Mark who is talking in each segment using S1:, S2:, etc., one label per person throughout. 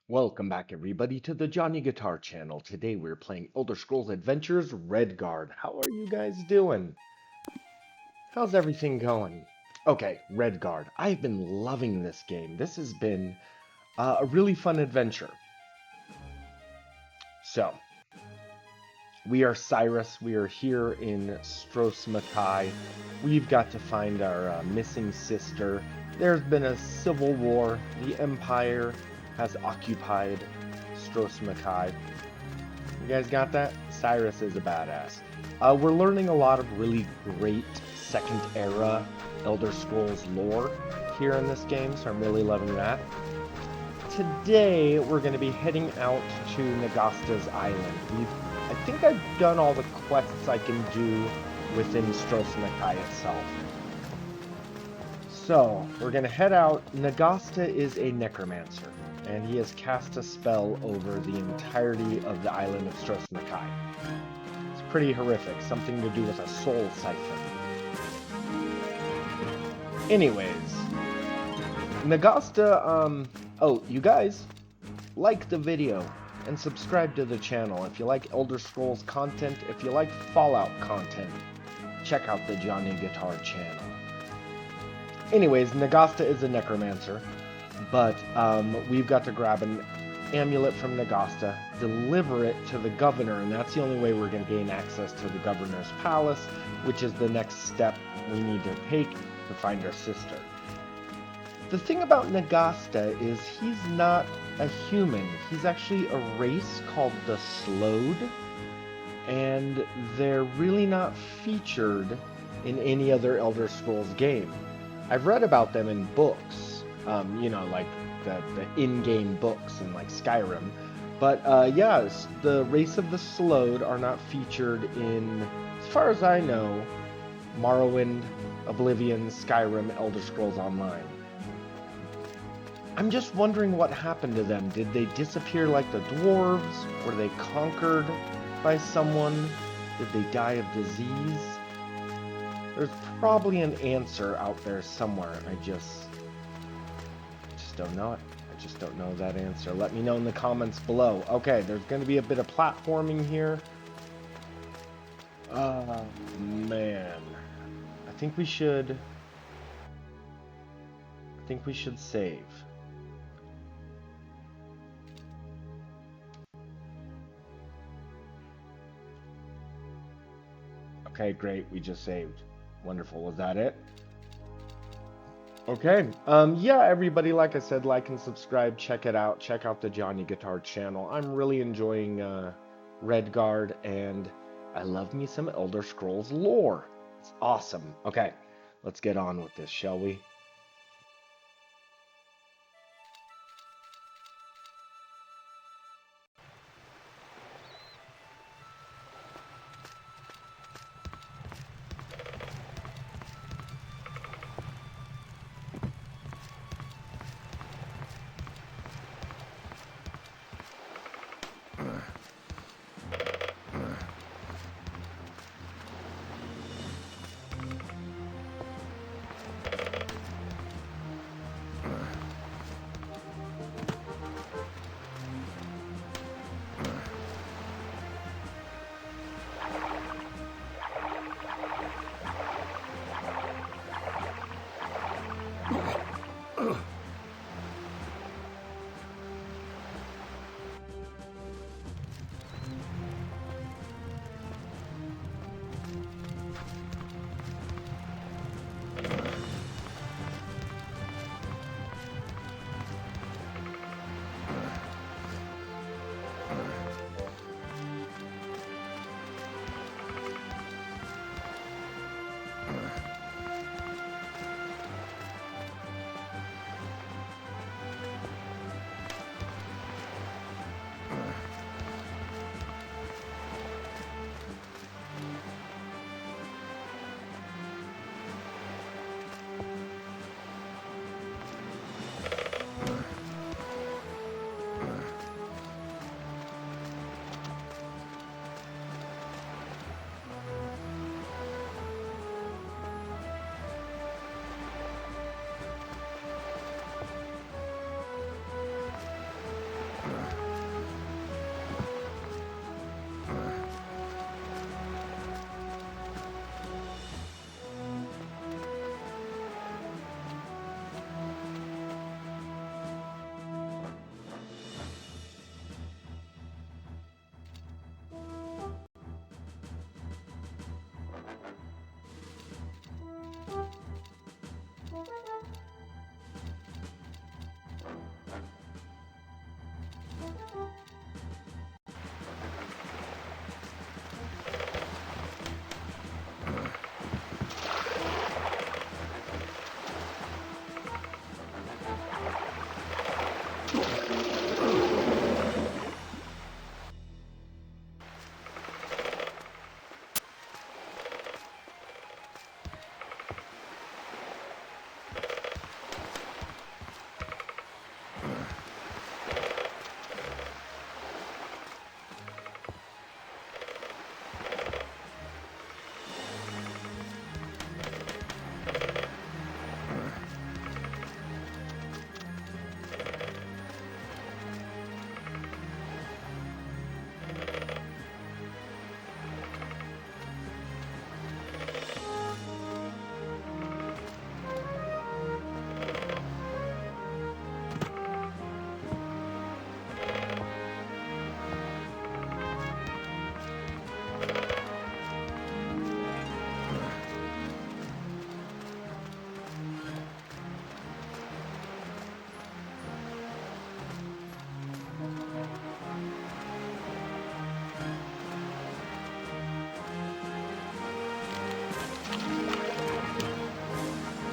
S1: Welcome back everybody to the Johnny Guitar channel. Today we're playing Elder Scrolls Adventures Redguard. How are you guys doing? How's everything going? Okay, Redguard. I've been loving this game. This has been a really fun adventure. So, we are Cyrus. We are here in Stros M'Kai. We've got to find our missing sister. There's been a civil war. The Empire has occupied Stros M'Kai. You guys got that? Cyrus is a badass. We're learning a lot of really great Second Era Elder Scrolls lore here in this game, so I'm really loving that. Today, we're going to be heading out to Nagasta's island. I think I've done all the quests I can do within Stros M'Kai itself. So, we're going to head out. Nagasta is a necromancer, and he has cast a spell over the entirety of the island of Stros M'Kai. It's pretty horrific, something to do with a soul siphon. Anyways, Nagasta, oh, you guys, like the video and subscribe to the channel. If you like Elder Scrolls content, if you like Fallout content, check out the Johnny Guitar channel. Anyways, Nagasta is a necromancer, but we've got to grab an amulet from Nagasta, deliver it to the governor, and that's the only way we're going to gain access to the governor's palace, which is the next step we need to take to find our sister. The thing about Nagasta is he's not a human. He's actually a race called the Slowed, and they're really not featured in any other Elder Scrolls game. I've read about them in books, you know, like the in-game books in like Skyrim. But yeah, the race of the Slowed are not featured in, as far as I know, Morrowind, Oblivion, Skyrim, Elder Scrolls Online. I'm just wondering what happened to them. Did they disappear like the dwarves? Were they conquered by someone? Did they die of disease? There's probably an answer out there somewhere. I just don't know it. I just don't know that answer. Let me know in the comments below. Okay, there's going to be a bit of platforming here. Oh, man. I think we should save. Okay, great. We just saved. Wonderful. Was that it? Okay. Yeah, everybody, like I said, like and subscribe. Check it out. Check out the Johnny Guitar channel. I'm really enjoying Redguard, and I love me some Elder Scrolls lore. It's awesome. Okay, let's get on with this, shall we?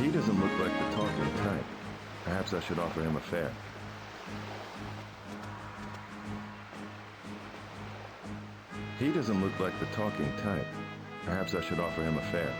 S2: He doesn't look like the talking type. Perhaps I should offer him a fare. He doesn't look like the talking type. Perhaps I should offer him a fare.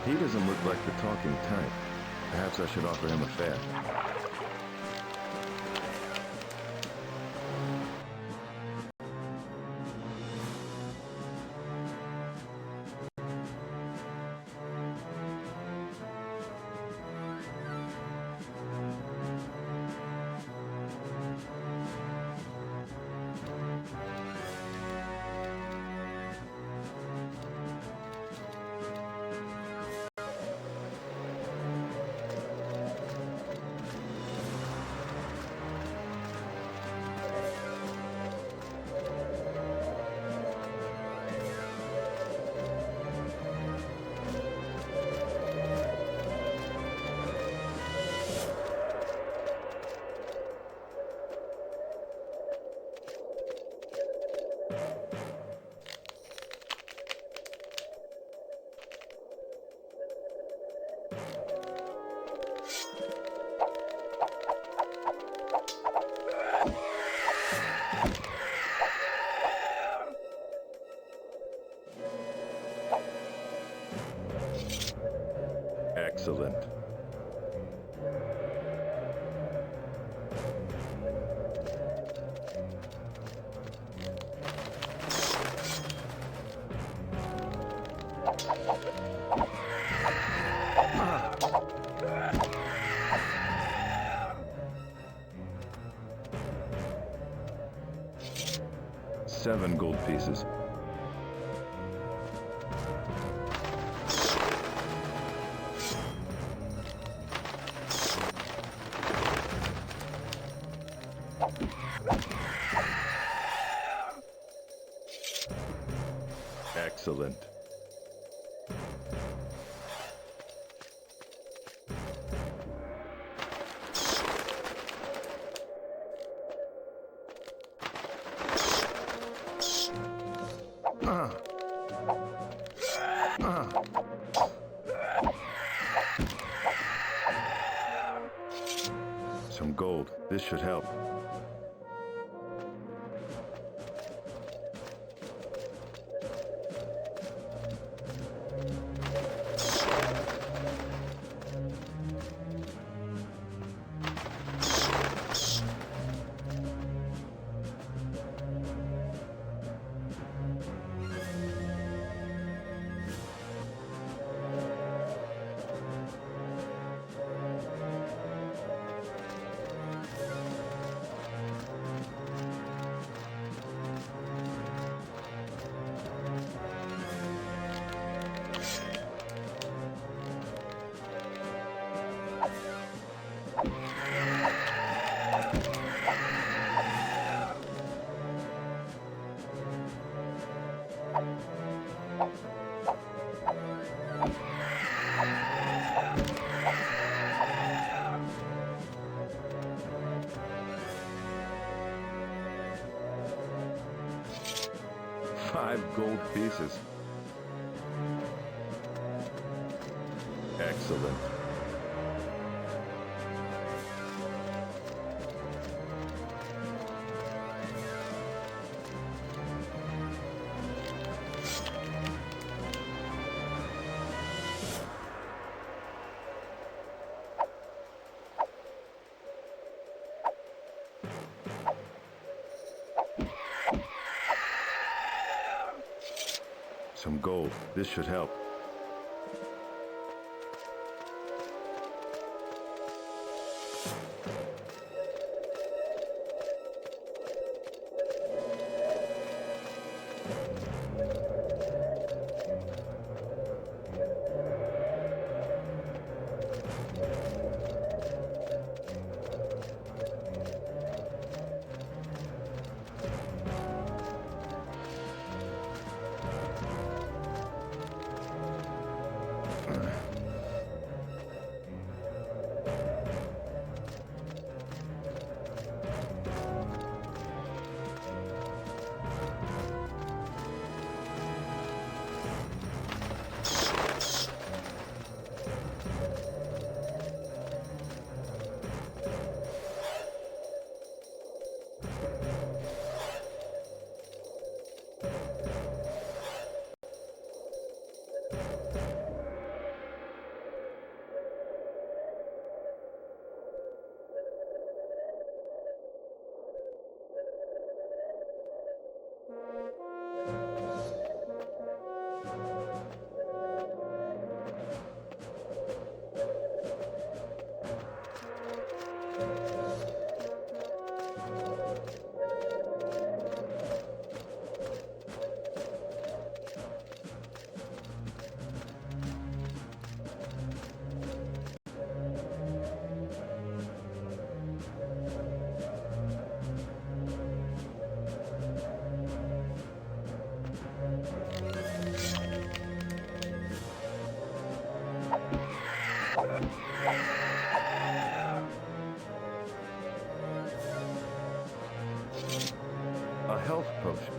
S2: He doesn't look like the talking type. Perhaps I should offer him a fare. Excellent. Seven gold pieces. Excellent. Some gold. This should help. 5 gold pieces. Excellent. Some gold. This should help. A health potion.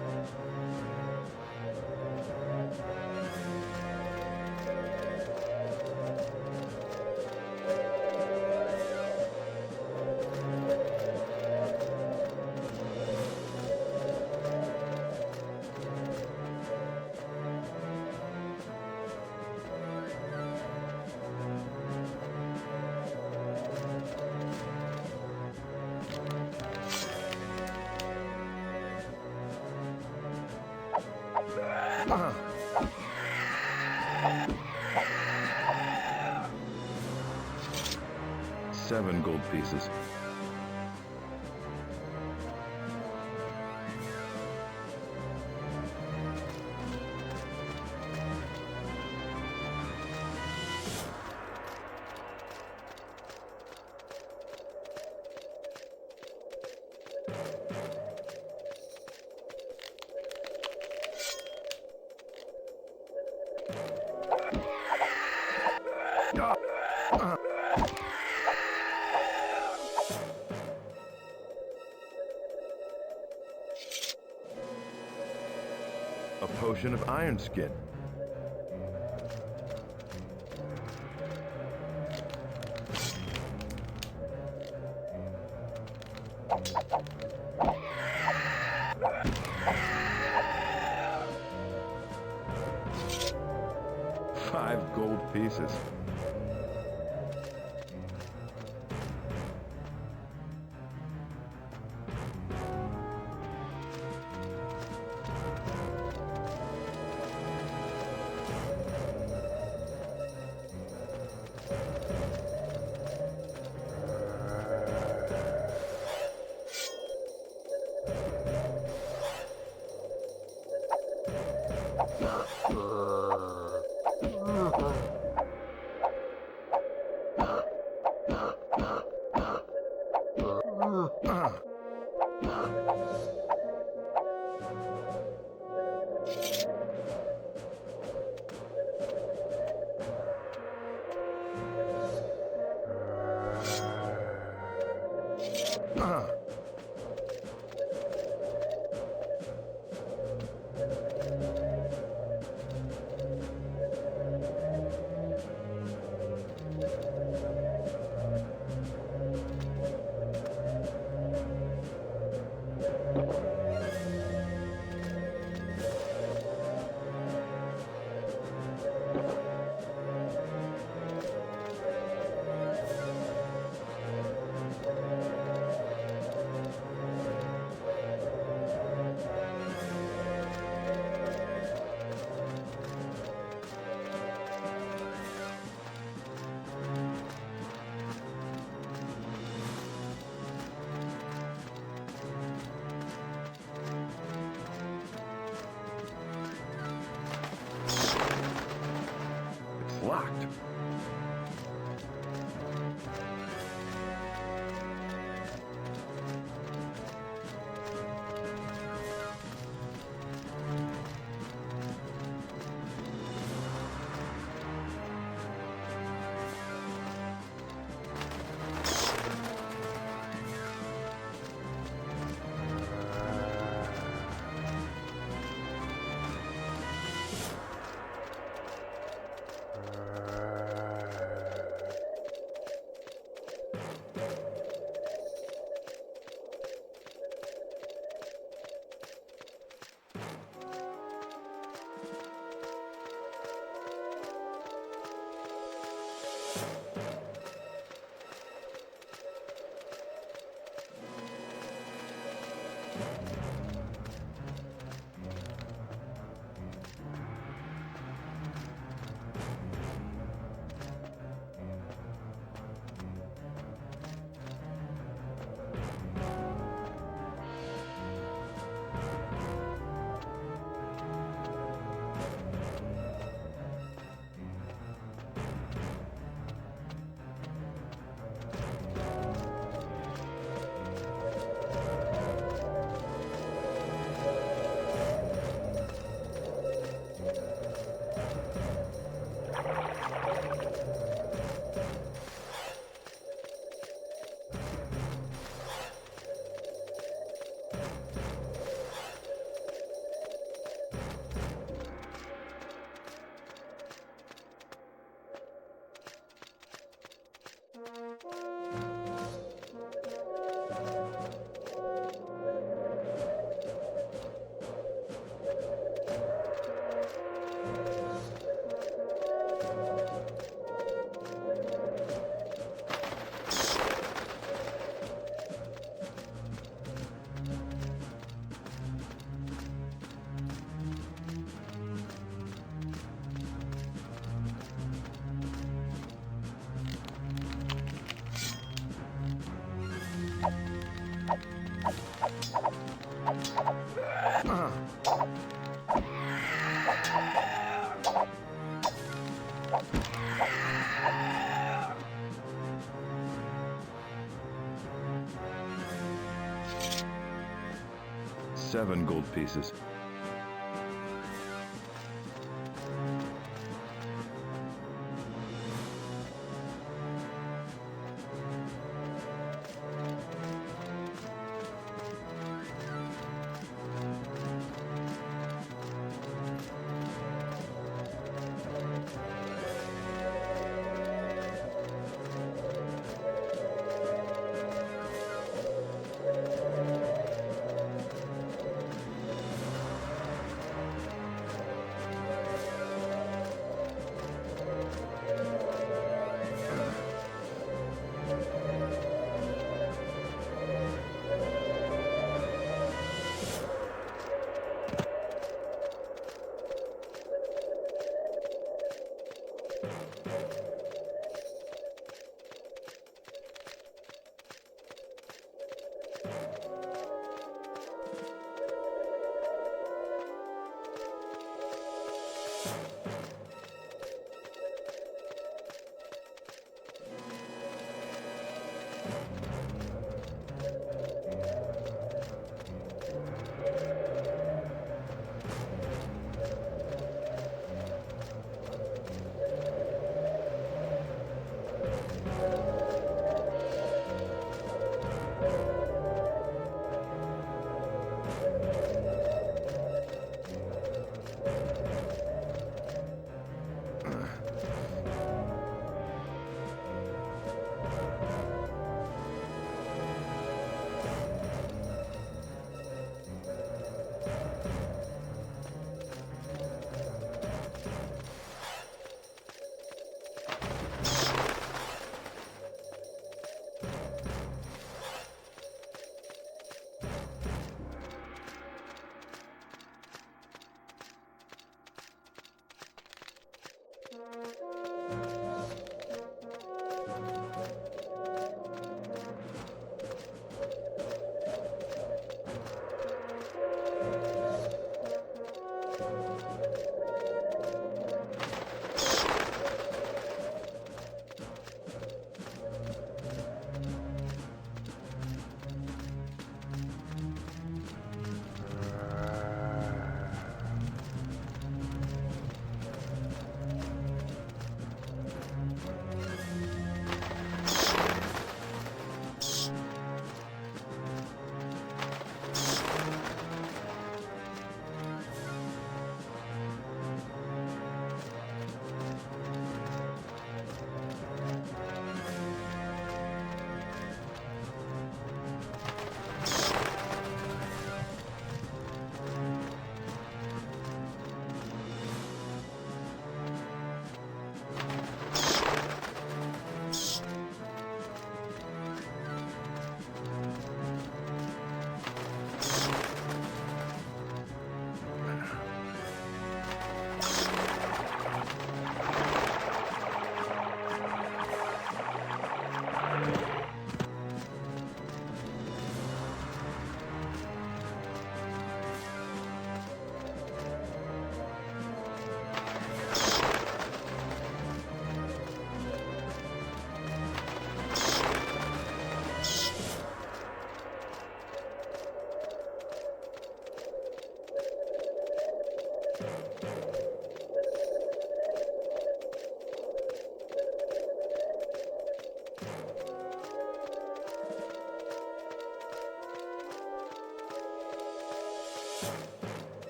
S2: Seven gold pieces. A potion of iron skin. Five gold pieces. locked. Seven gold pieces.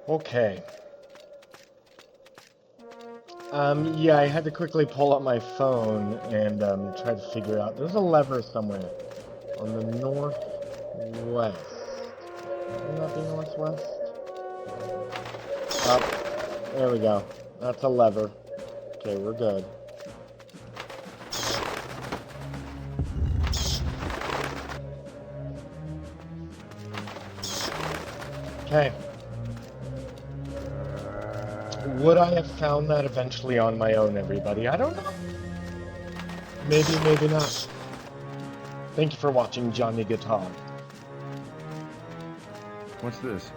S1: Okay. Yeah, I had to quickly pull up my phone and try to figure out. There's a lever somewhere on the northwest. Would that be northwest? Up. There we go. That's a lever. Okay, we're good. Okay. Would I have found that eventually on my own, everybody? I don't know. Maybe, maybe not. Thank you for watching Johnny Guitar.
S2: What's this?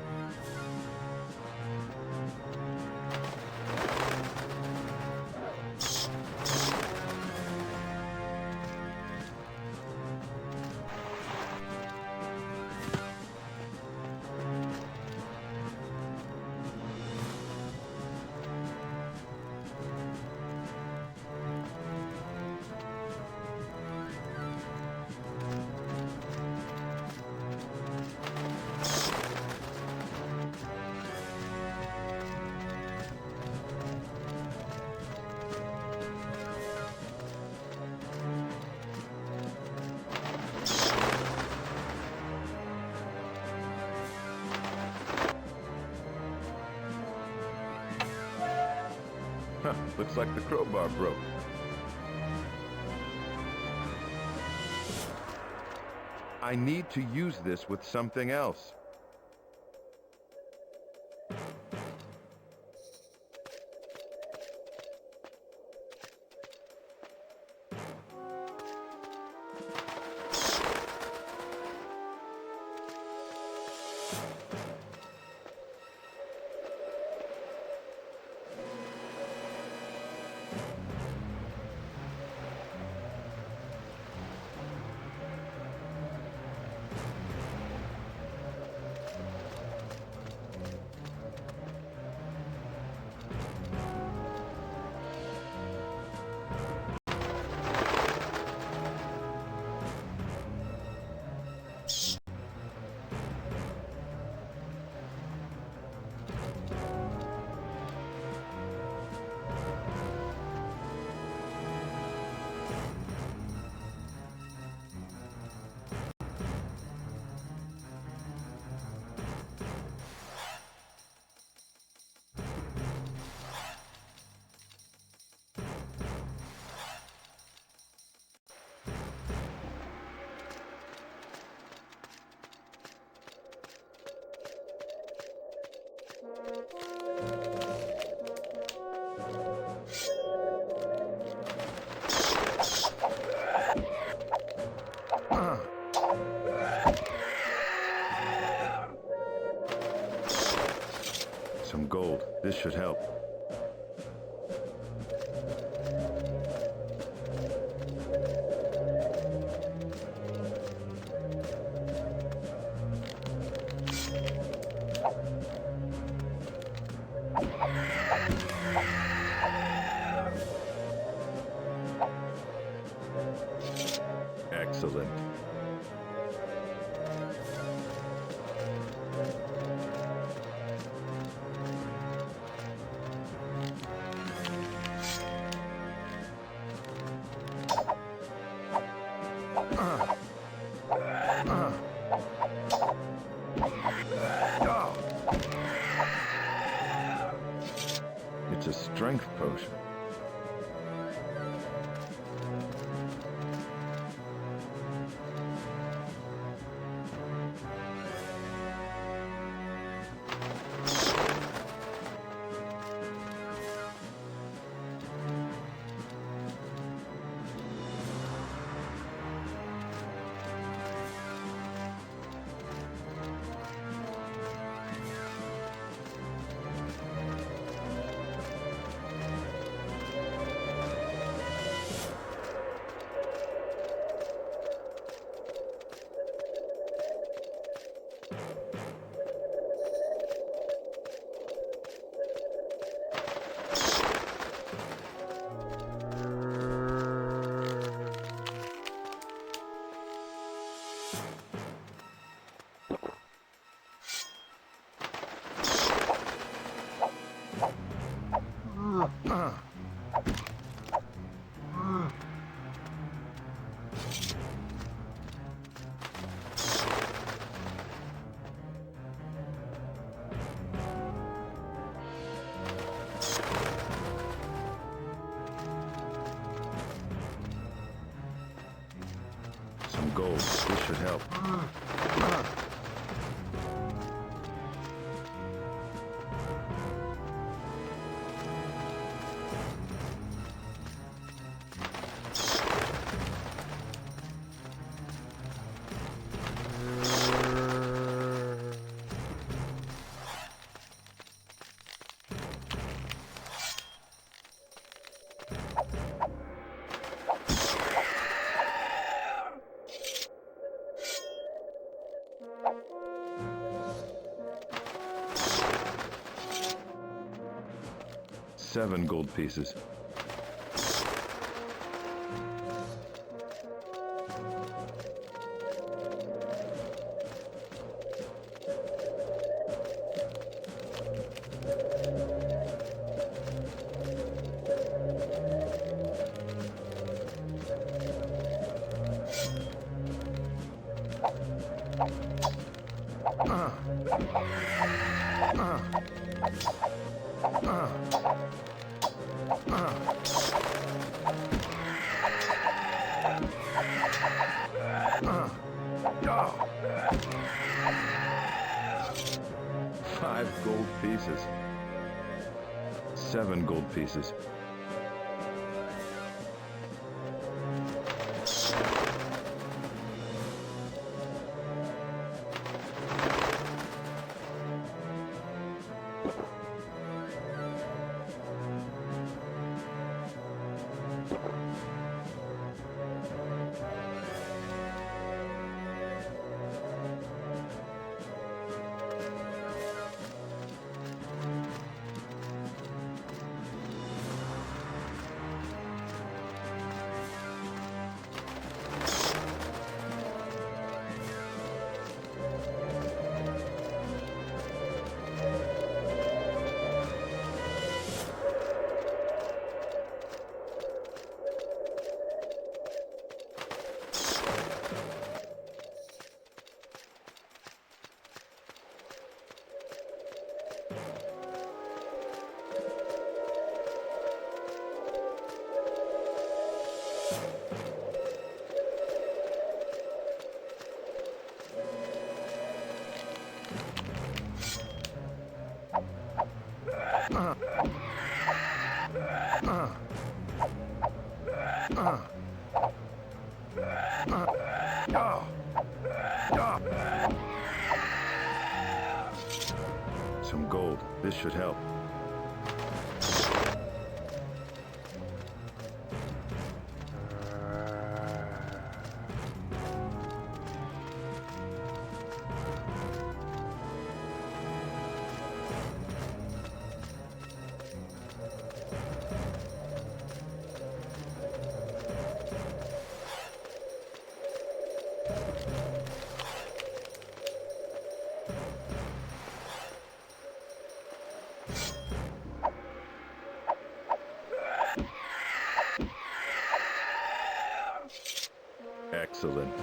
S2: Huh, looks like the crowbar broke. I need to use this with something else. Some gold. This should help. Excellent. It's a strength potion. Some gold. This should help. Seven gold pieces. Five gold pieces. 7 gold pieces. Some gold. This should help. Excellent.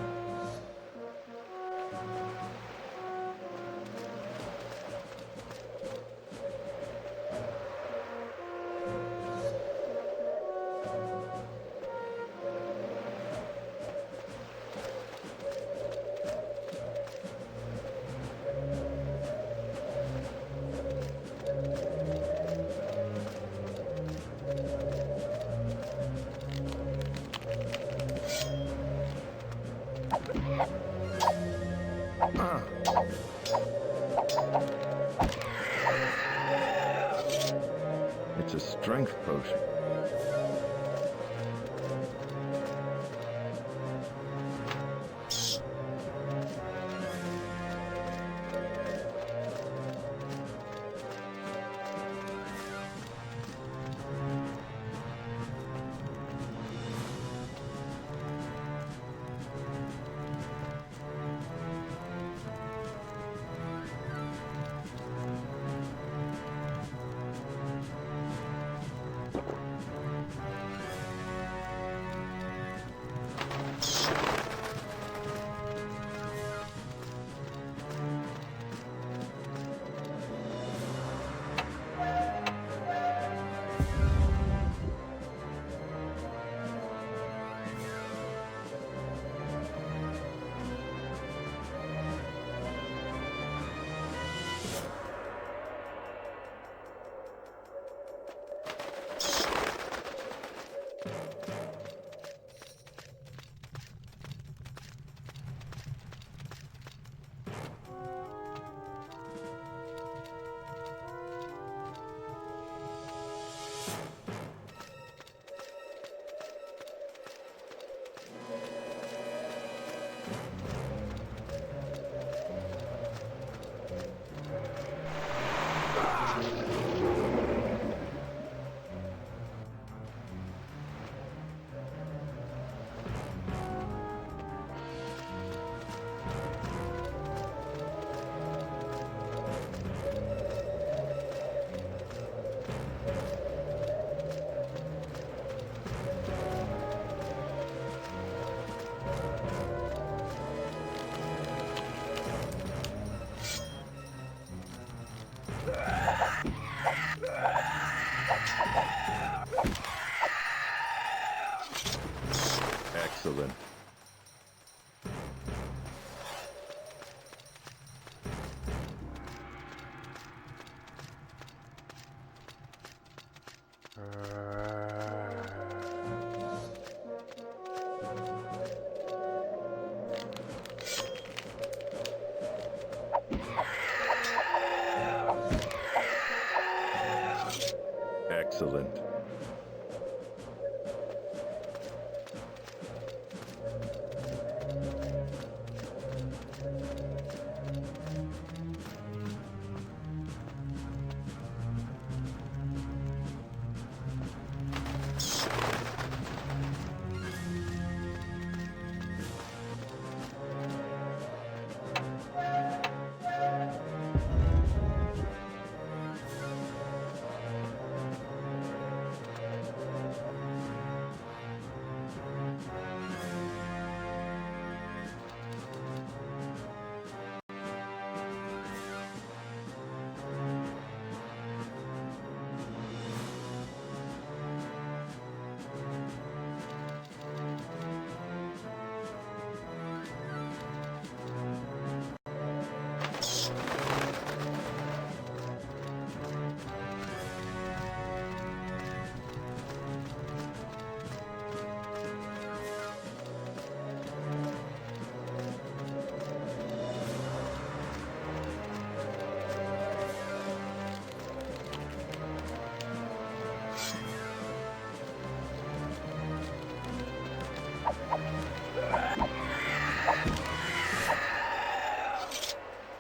S2: It's a strength potion. Excellent.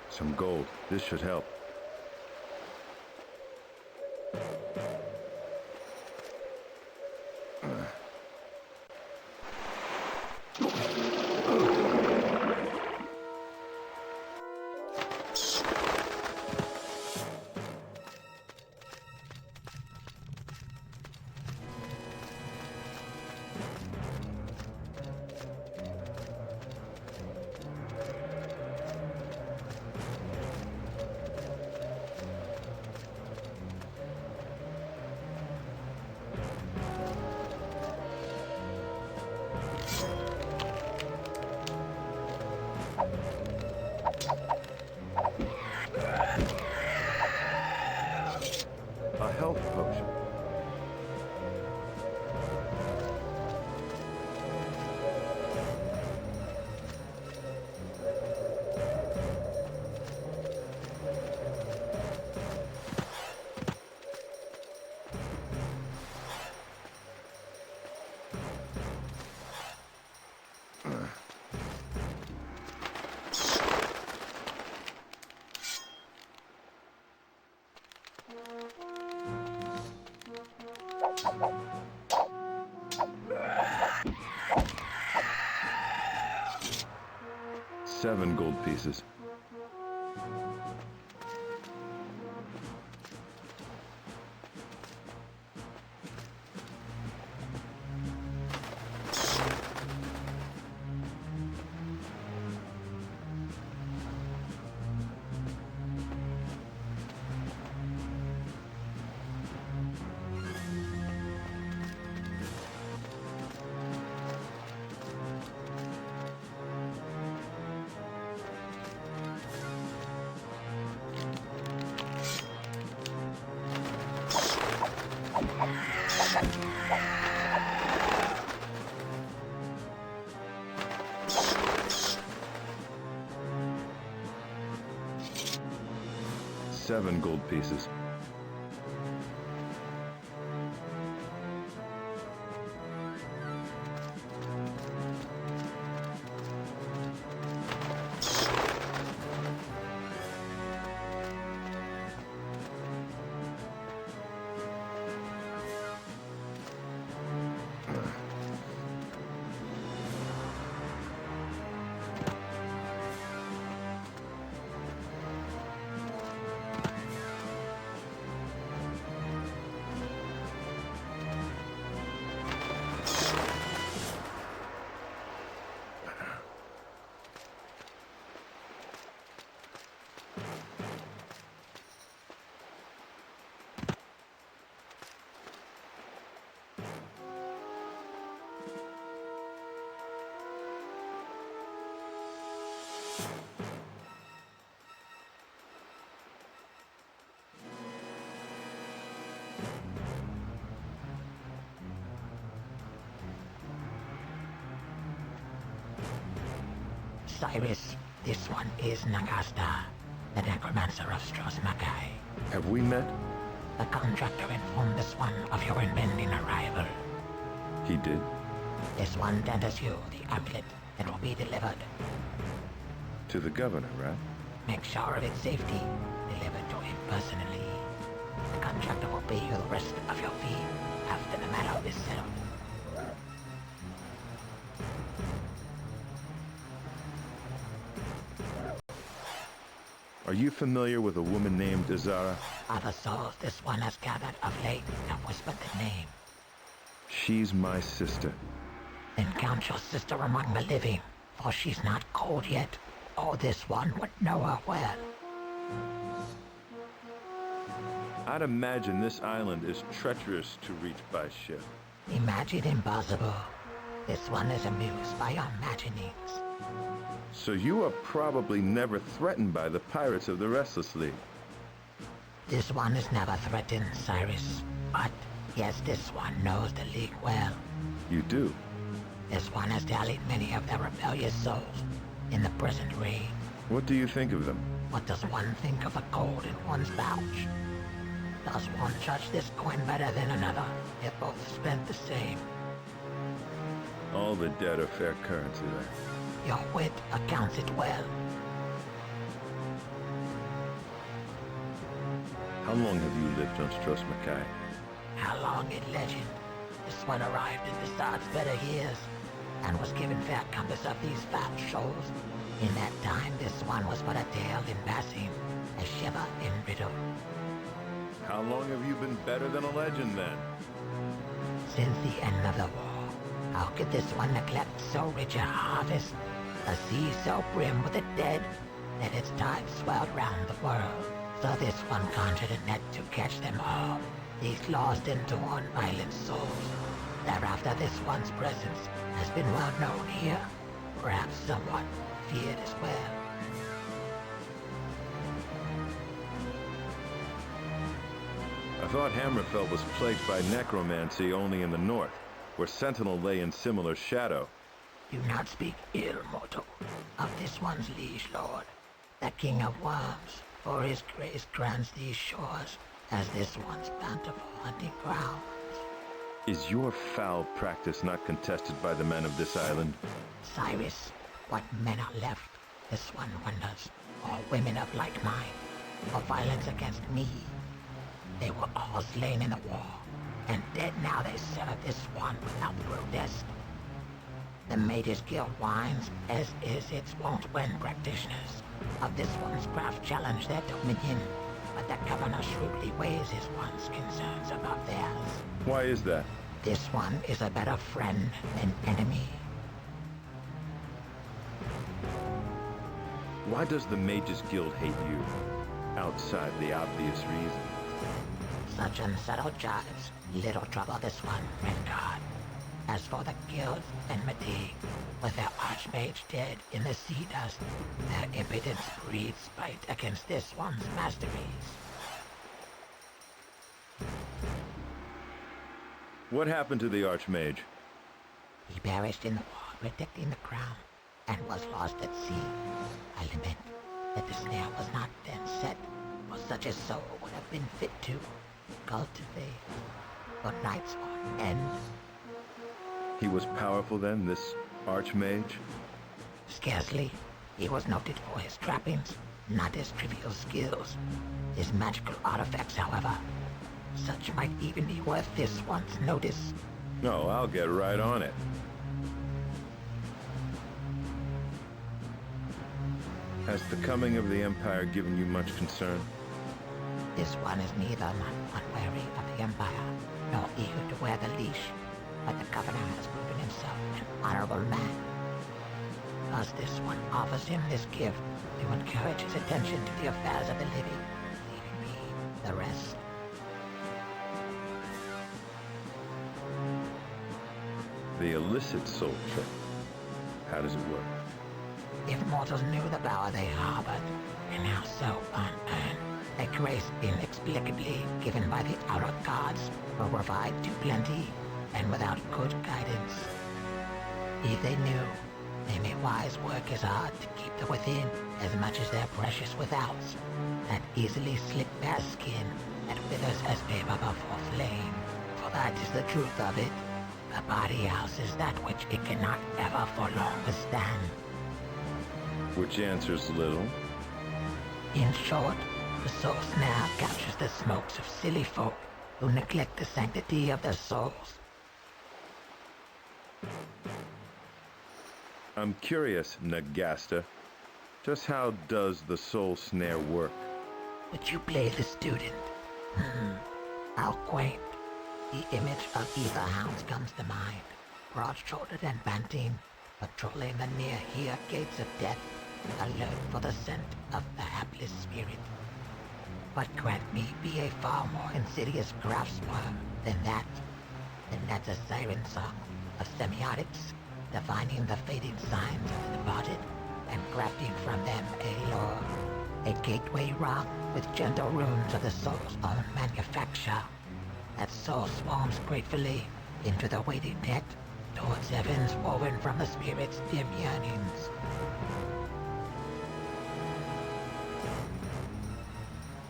S2: Some gold. This should help. A health potion. Seven gold pieces. Seven gold pieces.
S3: Cyrus, this one is Nagasta, the necromancer of Stros M'Kai.
S2: Have we met?
S3: The contractor informed this one of your impending arrival.
S2: He did?
S3: This one tenders you the amulet that will be delivered.
S2: To the governor, right?
S3: Make sure of its safety. Delivered to him personally. The contractor will pay you the rest of your fee after the matter is settled.
S2: Are you familiar with a woman named Iszara?
S3: Other souls this one has gathered of late have whispered the name.
S2: She's my sister.
S3: Then count your sister among the living, for she's not cold yet, or this one would know her well.
S2: I'd imagine this island is treacherous to reach by ship.
S3: Imagine impossible. This one is amused by your imaginings.
S2: So you are probably never threatened by the pirates of the Restless League.
S3: This one is never threatened, Cyrus. But, yes, this one knows the League well.
S2: You do?
S3: This one has tallied many of their rebellious souls in the present reign.
S2: What do you think of them?
S3: What does one think of a gold in one's pouch? Does one judge this coin better than another? They're both spent the same.
S2: All the dead are fair currency then.
S3: Your wit accounts it well.
S2: How long have you lived on Stros M'Kai?
S3: How long in legend? This one arrived in Desad's better years, and was given fair compass of these fat shoals. In that time, this one was but a tale in passing, a shiver in riddle.
S2: How long have you been better than a legend then?
S3: Since the end of the war, how could this one neglect so rich a harvest? A sea so brim with the dead that its tide swelled round the world. So this one conjured a net to catch them all, these lost and torn violent souls. Thereafter this one's presence has been well known here, perhaps somewhat feared as well.
S2: I thought Hammerfell was plagued by necromancy only in the north, where Sentinel lay in similar shadow.
S3: Do not speak ill, mortal, of this one's liege lord, the king of worms, for his grace grants these shores as this one's bountiful hunting grounds.
S2: Is your foul practice not contested by the men of this island?
S3: Cyrus, what men are left, this one wonders, all women of like mind, for violence against me. They were all slain in the war, and dead now they serve this one without protest. The Mages Guild whines, as is its wont when practitioners of this one's craft challenge their dominion, but the governor shrewdly weighs his one's concerns above theirs.
S2: Why is that?
S3: This one is a better friend than enemy.
S2: Why does the Mages Guild hate you, outside the obvious reason?
S3: Such unsettled jibes, little trouble this one, Redguard. As for the guild's enmity, with their archmage dead in the sea dust, their impotence breeds spite against this one's masteries.
S2: What happened to the Archmage?
S3: He perished in the war protecting the crown, and was lost at sea. I lament that the snare was not then set, for such a soul would have been fit to cultivate, for night's on end.
S2: He was powerful then, this Archmage?
S3: Scarcely. He was noted for his trappings, not his trivial skills. His magical artifacts, however, such might even be worth this one's notice.
S2: No, I'll get right on it. Has the coming of the Empire given you much concern?
S3: This one is neither not unwary of the Empire, nor eager to wear the leash, but the governor has proven himself an honorable man. Thus this one offers him this gift to encourage his attention to the affairs of the living, leaving me the rest.
S2: The illicit soul trip. How does it work?
S3: If mortals knew the power they harbored, and how so unearned, a grace inexplicably given by the outer gods will provide to plenty and without good guidance. If they knew, They may wise work as hard to keep the within as much as their precious withouts, that easily slip bare skin that withers as paper before flame. For that is the truth of it. The body houses that which it cannot ever for long withstand.
S2: Which answers little.
S3: In short, the soul snare captures the smokes of silly folk who neglect the sanctity of their souls.
S2: I'm curious, Nagasta. Just how does the soul snare work?
S3: Would you play the student? How quaint. The image of either hounds comes to mind, broad-shouldered and panting, patrolling the near-here gates of death, alert for the scent of the hapless spirit. But grant me be a far more insidious craftsworm than that. Then that's a siren song of semiotics, defining the fading signs of the departed, and crafting from them a lore, a gateway rung with gentle runes of the soul's own manufacture. That soul swarms gratefully into the waiting net, towards heavens woven from the spirit's dim yearnings.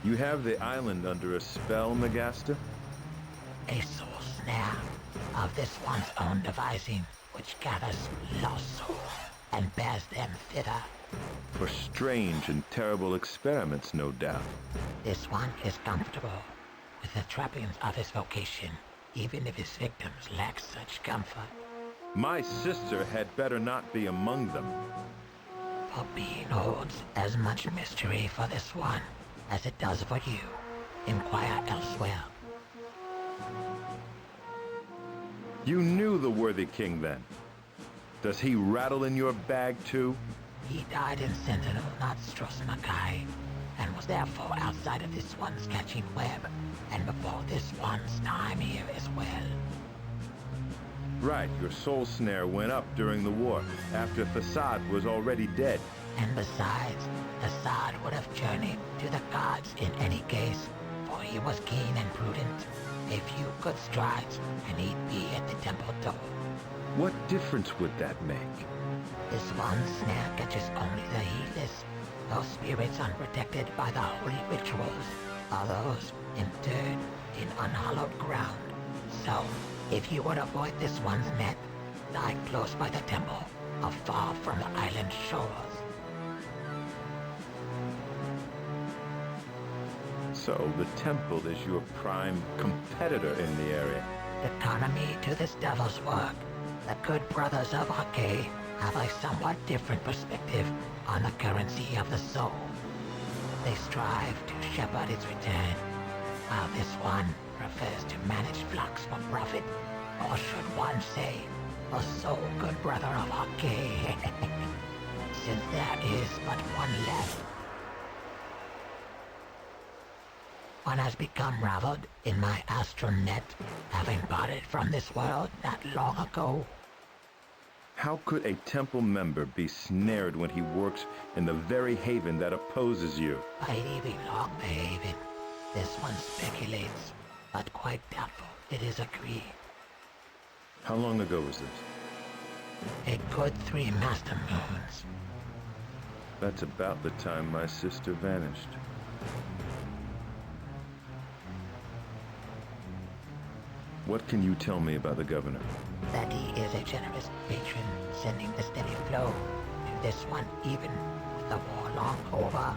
S2: You have the island under a spell, Nagasta?
S3: A soul snare of this one's own devising, which gathers lost souls and bears them thither.
S2: For strange and terrible experiments, no doubt.
S3: This one is comfortable with the trappings of his vocation, even if his victims lack such comfort.
S2: My sister had better not be among them.
S3: For being holds as much mystery for this one as it does for you. Inquire elsewhere.
S2: You knew the worthy king then. Does he rattle in your bag too?
S3: He died in Sentinel, not Stros M'Kai, and was therefore outside of this one's catching web, and before this one's time here as well.
S2: Right, your soul snare went up during the war, after Facade was already dead.
S3: And besides, Assad would have journeyed to the gods in any case, for he was keen and prudent. A few good strides, and he'd be at the temple door.
S2: What difference would that make?
S3: This one snare catches only the heedless. Those spirits unprotected by the holy rituals are those interred in unhallowed ground. So, if you would avoid this one's net, lie close by the temple, or far from the island shores.
S2: So, the temple is your prime competitor in the area.
S3: Economy to this devil's work. The good brothers of Arcade have a somewhat different perspective on the currency of the soul. They strive to shepherd its return, while this one prefers to manage flocks for profit, or should one say, a sole good brother of Arcade, since there is but one left. One has become raveled in my astral net, having parted from this world not long ago.
S2: How could a temple member be snared when he works in the very haven that opposes you?
S3: By leaving long the haven, this one speculates, but quite doubtful it is agreed.
S2: How long ago was this?
S3: A good 3 master moons.
S2: That's about the time my sister vanished. What can you tell me about the governor?
S3: That he is a generous patron, sending a steady flow to this one even with the war long over.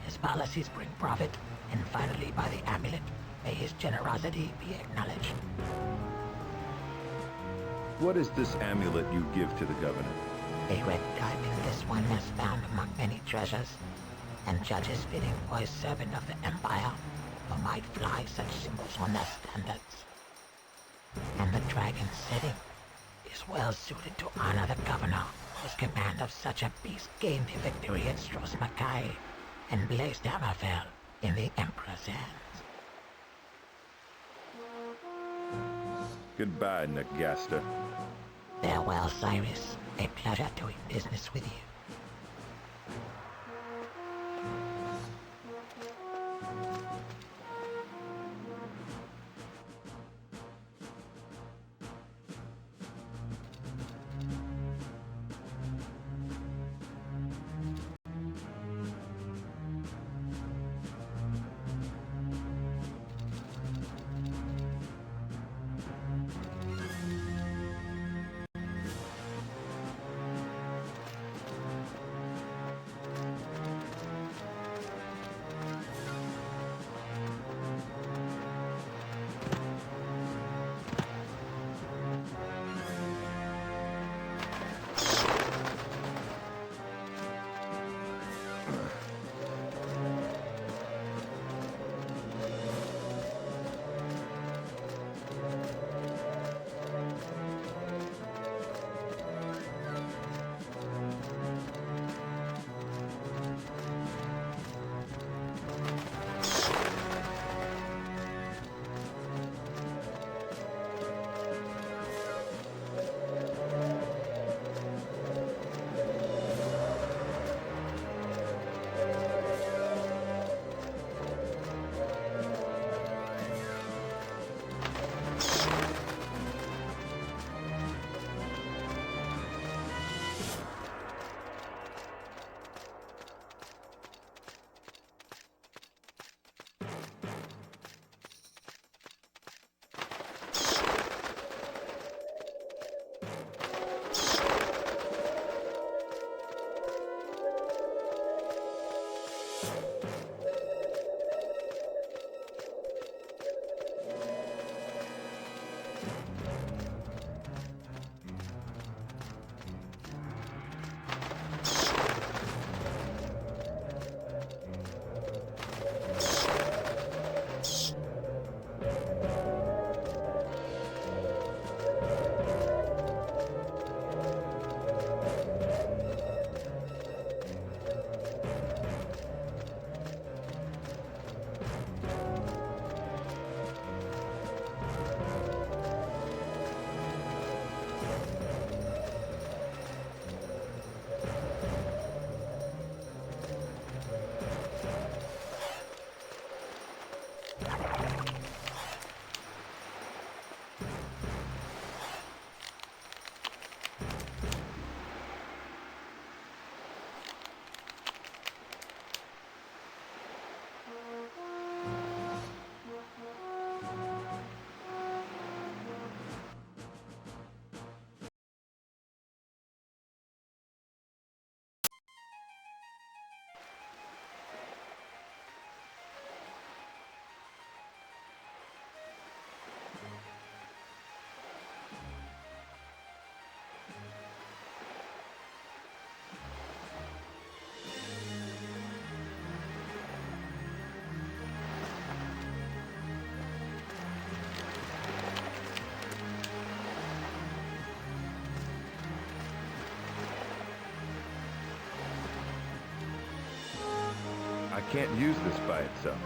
S3: His policies bring profit, and finally by the amulet may his generosity be acknowledged.
S2: What is this amulet you give to the governor?
S3: A red diamond this one has found among many treasures, and judges fitting for a servant of the Empire who might fly such symbols on their standards. And the dragon's setting is well suited to honor the governor, whose command of such a beast gained the victory at Stros M'Kai and blazed Hammerfell in the Emperor's hands.
S2: Goodbye, Nagasta.
S3: Farewell, Cyrus. A pleasure doing business with you.
S2: can't use this by itself.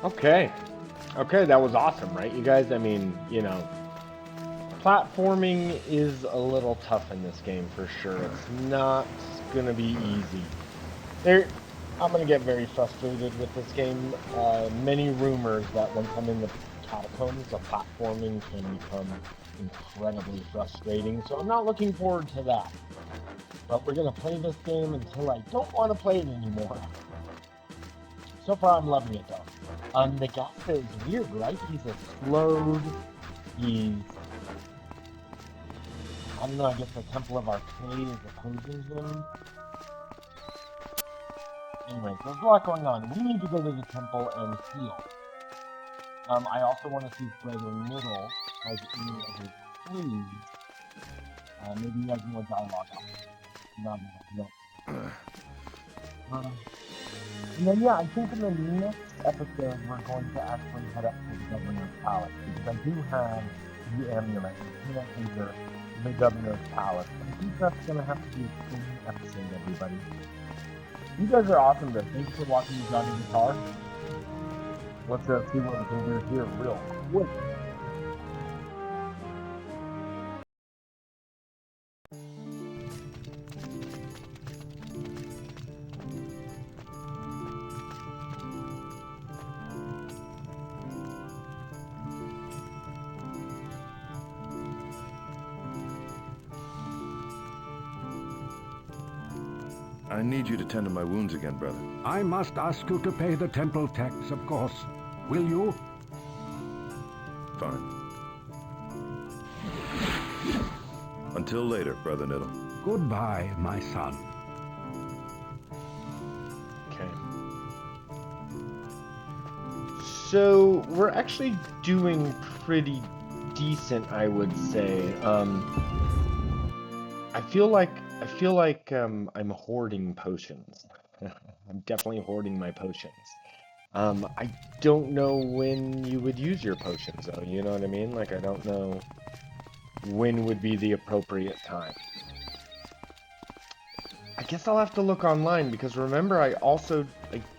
S1: Okay. Okay, that was awesome, right, you guys? I mean, you know, platforming is a little tough in this game for sure. It's not gonna be easy. I'm gonna get very frustrated with this game. Many rumors that when I'm in the catacombs, the platforming can become incredibly frustrating, so I'm not looking forward to that. But we're gonna play this game until I don't want to play it anymore.
S4: So far, I'm loving it though. Nagasta is weird, right? He's a slowed. He's, I don't know. I guess the Temple of Arcade is opposing him. Anyways, there's a lot going on. We need to go to the temple and heal. I also want to see if Brother Middle has any of his clues. Maybe he has more dialogue out. No. And then, yeah, I think in the next episode, we're going to actually head up to the Governor's Palace, because I do have the amulet. You can't enter the Governor's Palace. I think that's going to have to be a clean episode, everybody. You guys are awesome, though. Thanks for watching Johnny Guitar. Let's see what we can do here real quick.
S2: I need you to tend to my wounds again, brother.
S5: I must ask you to pay the temple tax, of course. Will you?
S2: Fine. Until later, Brother Niddle.
S5: Goodbye, my son.
S1: Okay. So we're actually doing pretty decent, I would say. I feel like I'm hoarding potions. I'm definitely hoarding my potions. I don't know when you would use your potions, though. You know what I mean? Like, I don't know when would be the appropriate time. I guess I'll have to look online, because remember, I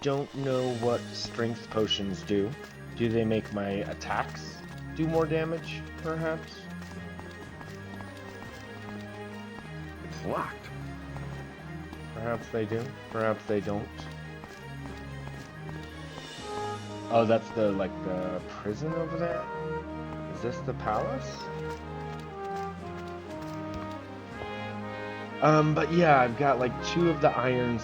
S1: don't know what strength potions do. Do they make my attacks do more damage, perhaps?
S2: It's locked.
S1: Perhaps they do. Perhaps they don't. Oh, that's the prison over there? Is this the palace? But yeah, I've got like 2 of the iron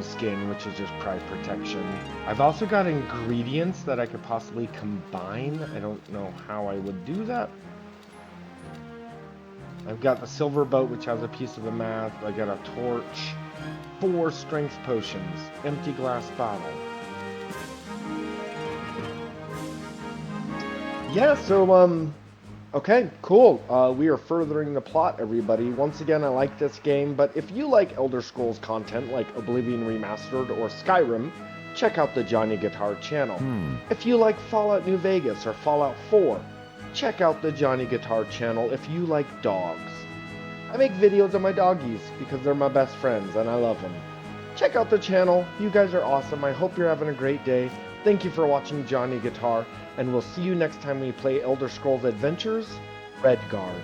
S1: skin, which is just pride protection. I've also got ingredients that I could possibly combine. I don't know how I would do that. I've got the silver boat, which has a piece of the map. I got a torch, 4 strength potions, empty glass bottle. Yeah, so, okay, cool. We are furthering the plot, everybody. Once again, I like this game, but if you like Elder Scrolls content like Oblivion Remastered or Skyrim, check out the Johnny Guitar channel. If you like Fallout New Vegas or Fallout 4, check out the Johnny Guitar channel if you like dogs. I make videos of my doggies because they're my best friends and I love them. Check out the channel. You guys are awesome. I hope you're having a great day. Thank you for watching Johnny Guitar, and we'll see you next time we play Elder Scrolls Adventures, Redguard.